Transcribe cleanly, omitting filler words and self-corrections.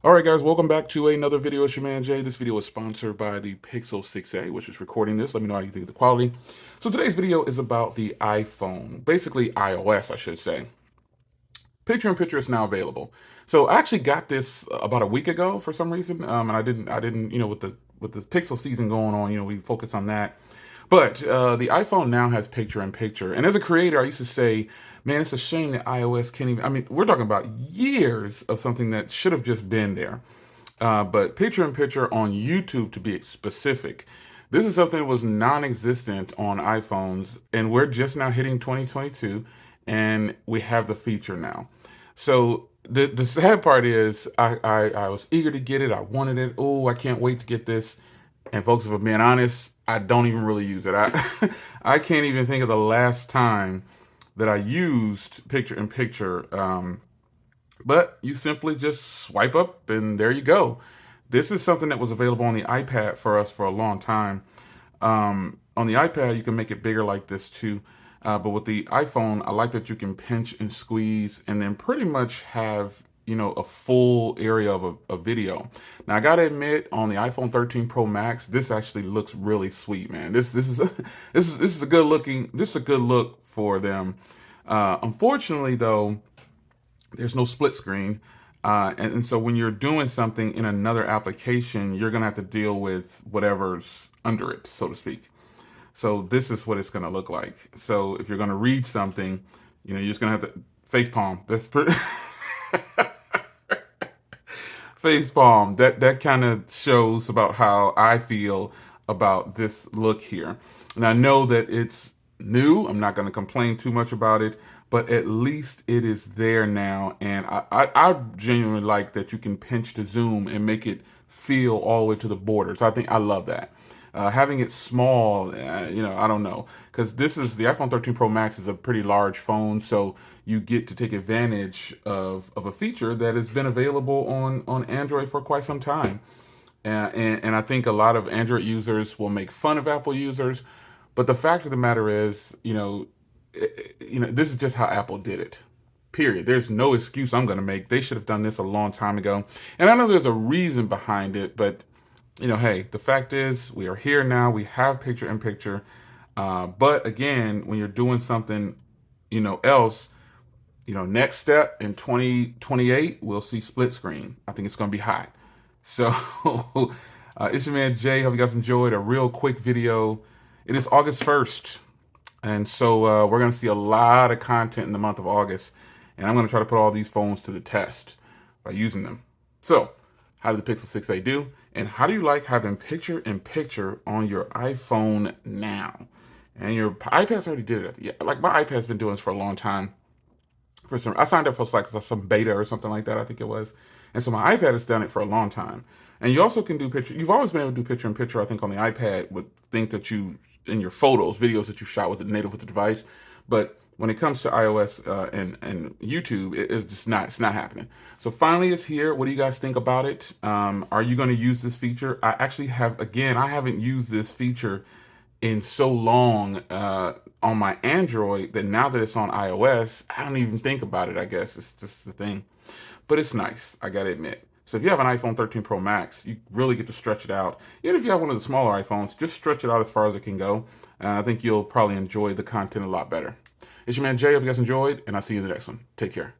All right, guys, welcome back to another video. It's your man Jay. This video is sponsored by the Pixel 6a, which is recording this. Let me know how you think of the quality. So today's video is about the iPhone, basically iOS, I should say. Picture-in-picture is now available. So I actually got this about a week ago for some reason, and I didn't, with the Pixel season going on, we focus on that. But the iPhone now has picture-in-picture, and as a creator, I used to say, man, it's a shame that iOS can't even. I mean, we're talking about years of something that should have just been there. But picture-in-picture on YouTube, to be specific, this is something that was non-existent on iPhones, and we're just now hitting 2022, and we have the feature now. So the sad part is I was eager to get it. I wanted it. Oh, I can't wait to get this. And folks, if I'm being honest, I don't even really use it. I I can't even think of the last time that I used picture-in-picture. But you simply just swipe up and there you go. This is something that was available on the iPad for us for a long time. On the iPad, you can make it bigger like this too. But with the iPhone, I like that you can pinch and squeeze and then pretty much have, a full area of a video. Now, I gotta admit, on the iPhone 13 Pro Max, this actually looks really sweet, man. This is this is a good looking. This is a good look for them. Unfortunately, though, there's no split screen. And so when you're doing something in another application, you're going to have to deal with whatever's under it, so to speak. So this is what it's going to look like. So if you're going to read something, you're just going to have to face palm. That's pretty face palm. That kind of shows about how I feel about this look here. And I know that it's new. I'm not going to complain too much about it, but at least it is there now. And I genuinely like that you can pinch to zoom and make it feel all the way to the borders. I love that. Having it small, I don't know, because this is the iPhone 13 Pro Max is a pretty large phone, so you get to take advantage of a feature that has been available on Android for quite some time. And I think a lot of Android users will make fun of Apple users, but the fact of the matter is, this is just how Apple did it. Period. There's no excuse I'm going to make. They should have done this a long time ago. And I know there's a reason behind it, but hey, the fact is we are here now. We have picture-in-picture. But again, when you're doing something, else, next step in 2028, we'll see split screen. I think it's going to be hot. So it's your man Jay. Hope you guys enjoyed a real quick video. It is August 1st. And so we're going to see a lot of content in the month of August. And I'm going to try to put all these phones to the test by using them. So how did the Pixel 6a do? And how do you like having picture-in-picture on your iPhone now? And your iPad's already did it. Yeah, like my iPad's been doing this for a long time. I signed up for like some beta or something like that, I think it was. And so my iPad has done it for a long time. And you also can do picture. You've always been able to do picture-in-picture, I think, on the iPad with things that in your photos, videos that you shot with native with the device. But when it comes to iOS and YouTube, it's just it's not happening. So finally, it's here. What do you guys think about it? Are you going to use this feature? I actually I haven't used this feature in so long on my Android that now that it's on iOS, I don't even think about it, I guess. It's just the thing. But it's nice, I gotta admit. So if you have an iPhone 13 Pro Max, you really get to stretch it out. Even if you have one of the smaller iPhones, just stretch it out as far as it can go. I think you'll probably enjoy the content a lot better. It's your man Jay. Hope you guys enjoyed, and I'll see you in the next one. Take care.